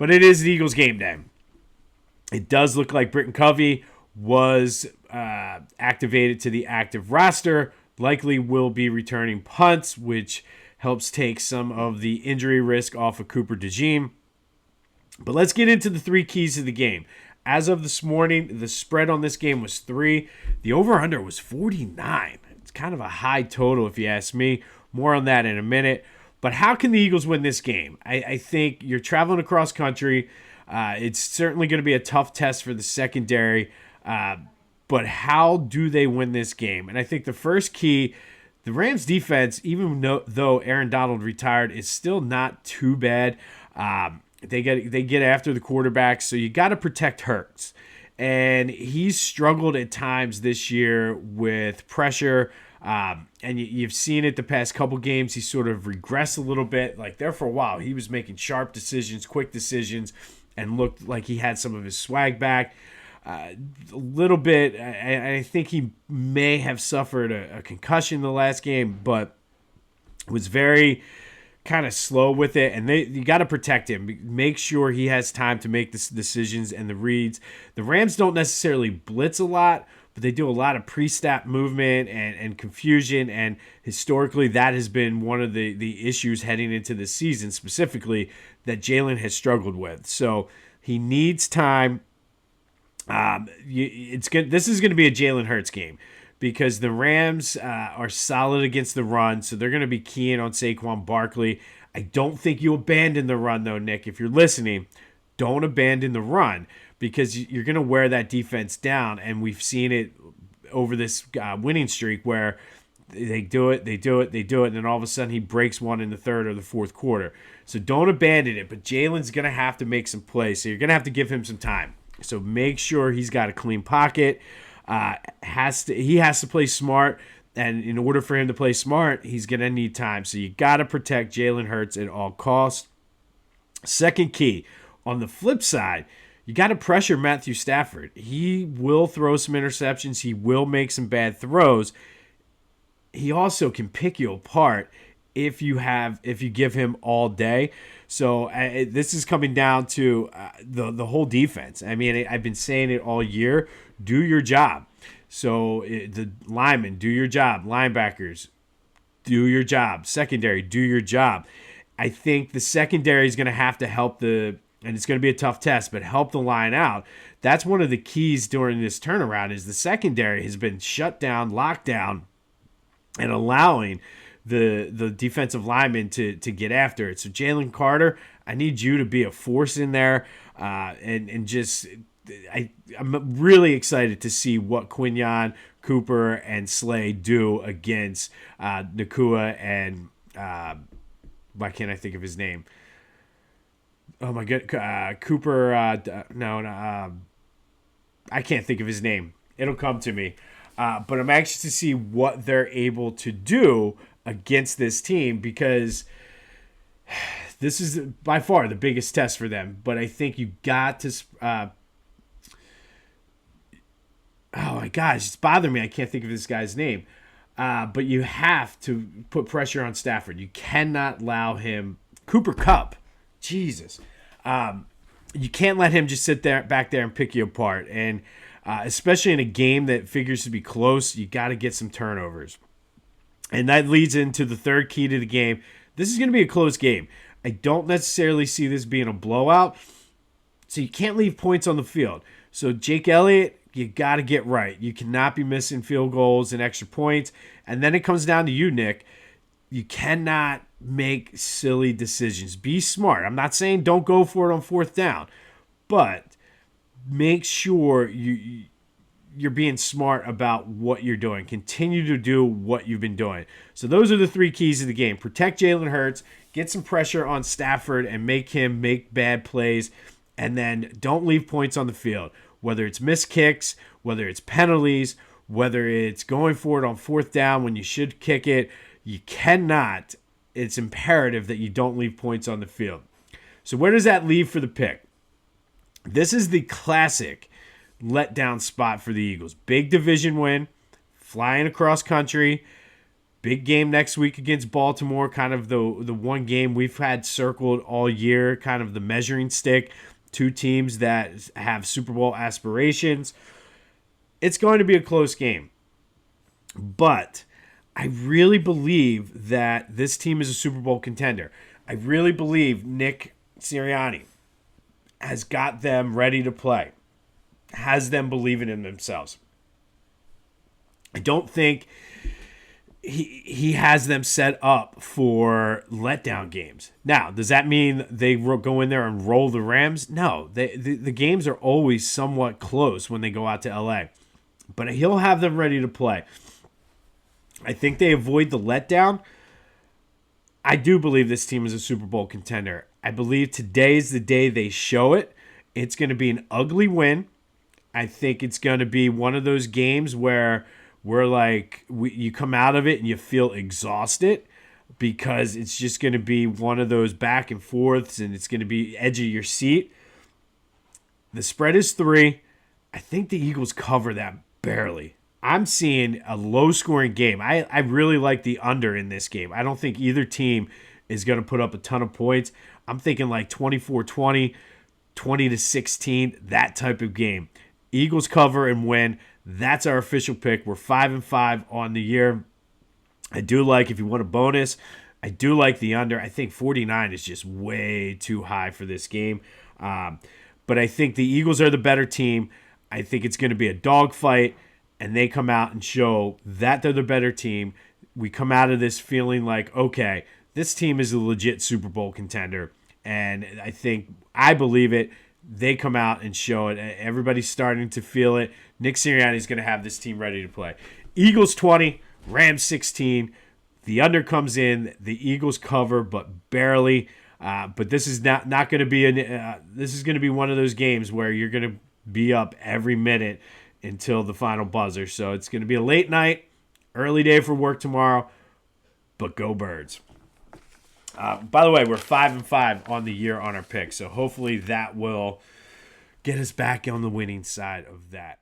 But it is the Eagles game day. It does look like Britton Covey was activated to the active roster. Likely will be returning punts, which helps take some of the injury risk off of Cooper DeJean. But let's get into the three keys of the game. As of this morning, the spread on this game was 3. The over-under was 49. It's kind of a high total if you ask me. More on that in a minute. But how can the Eagles win this game? I think you're traveling across country. It's certainly going to be a tough test for the secondary. But how do they win this game? And I think the first key, the Rams defense, even though Aaron Donald retired, is still not too bad. They get after the quarterback, so you got to protect Hurts. And he's struggled at times this year with pressure. And you've seen it the past couple games. He sort of regressed a little bit. Like there for a while, he was making sharp decisions, quick decisions, and looked like he had some of his swag back. A little bit. I think he may have suffered a concussion the last game, but was very kind of slow with it, and you got to protect him. Make sure he has time to make the decisions and the reads. The Rams don't necessarily blitz a lot, but they do a lot of pre-snap movement and confusion, and historically that has been one of the issues heading into the season specifically that Jalen has struggled with. So he needs time. It's good. This is going to be a Jalen Hurts game because the Rams are solid against the run, so they're going to be keying on Saquon Barkley. I don't think you abandon the run, though, Nick. If you're listening, don't abandon the run because you're going to wear that defense down, and we've seen it over this winning streak where they do it, and then all of a sudden he breaks one in the third or the fourth quarter. So don't abandon it, but Jalen's going to have to make some plays, so you're going to have to give him some time. So make sure he's got a clean pocket. He has to play smart, and in order for him to play smart, he's going to need time. So you got to protect Jalen Hurts at all costs. Second key, on the flip side, you got to pressure Matthew Stafford. He will throw some interceptions. He will make some bad throws. He also can pick you apart if you give him all day. So this is coming down to the whole defense. I mean, I've been saying it all year. Do your job. So the linemen, do your job. Linebackers, do your job. Secondary, do your job. I think the secondary is going to have to help and it's going to be a tough test, but help the line out. That's one of the keys during this turnaround is the secondary has been shut down, locked down, and allowing the defensive linemen to get after it. So Jalen Carter, I need you to be a force in there, and just I'm really excited to see what Quinyon, Cooper, and Slay do against Nakua and why can't I think of his name? Oh my god, Cooper. I can't think of his name. It'll come to me. But I'm anxious to see what they're able to do against this team because this is by far the biggest test for them. But I think you got to. Oh my gosh, it's bothering me. I can't think of this guy's name. But you have to put pressure on Stafford. You cannot allow him. Cooper Kupp. Jesus. You can't let him just sit back there and pick you apart. And especially in a game that figures to be close, you got to get some turnovers. And that leads into the third key to the game. This is going to be a close game. I don't necessarily see this being a blowout. So you can't leave points on the field. So Jake Elliott, you got to get right. You cannot be missing field goals and extra points. And then it comes down to you, Nick. You cannot make silly decisions. Be smart. I'm not saying don't go for it on fourth down, but make sure you're being smart about what you're doing. Continue to do what you've been doing. So those are the three keys of the game. Protect Jalen Hurts, get some pressure on Stafford, and make him make bad plays, and then don't leave points on the field. Whether it's missed kicks, whether it's penalties, whether it's going for it on fourth down when you should kick it, you cannot. It's imperative that you don't leave points on the field. So where does that leave for the pick? This is the classic letdown spot for the Eagles. Big division win, flying across country. Big game next week against Baltimore, kind of the one game we've had circled all year, kind of the measuring stick. Two teams that have Super Bowl aspirations. It's going to be a close game. But I really believe that this team is a Super Bowl contender. I really believe Nick Sirianni has got them ready to play, has them believing in themselves. I don't think he has them set up for letdown games. Now, does that mean they go in there and roll the Rams? No, the games are always somewhat close when they go out to LA. But he'll have them ready to play. I think they avoid the letdown. I do believe this team is a Super Bowl contender. I believe today is the day they show it. It's going to be an ugly win. I think it's going to be one of those games where you come out of it and you feel exhausted because it's just going to be one of those back and forths and it's going to be edge of your seat. The spread is 3. I think the Eagles cover that barely. I'm seeing a low-scoring game. I really like the under in this game. I don't think either team is going to put up a ton of points. I'm thinking like 24-20, 20-16, that type of game. Eagles cover and win. That's our official pick. We're 5-5 on the year. I do like, if you want a bonus, I do like the under. I think 49 is just way too high for this game. But I think the Eagles are the better team. I think it's going to be a dogfight, and they come out and show that they're the better team. We come out of this feeling like, okay, this team is a legit Super Bowl contender. And I believe it. They come out and show it. Everybody's starting to feel it. Nick Sirianni is going to have this team ready to play. Eagles 20, Rams 16. The under comes in. The Eagles cover, but barely. But this is not going to be this is going to be one of those games where you're going to be up every minute until the final buzzer. So it's going to be a late night, early day for work tomorrow. But go Birds. By the way, we're 5-5 on the year on our picks, so hopefully that will get us back on the winning side of that.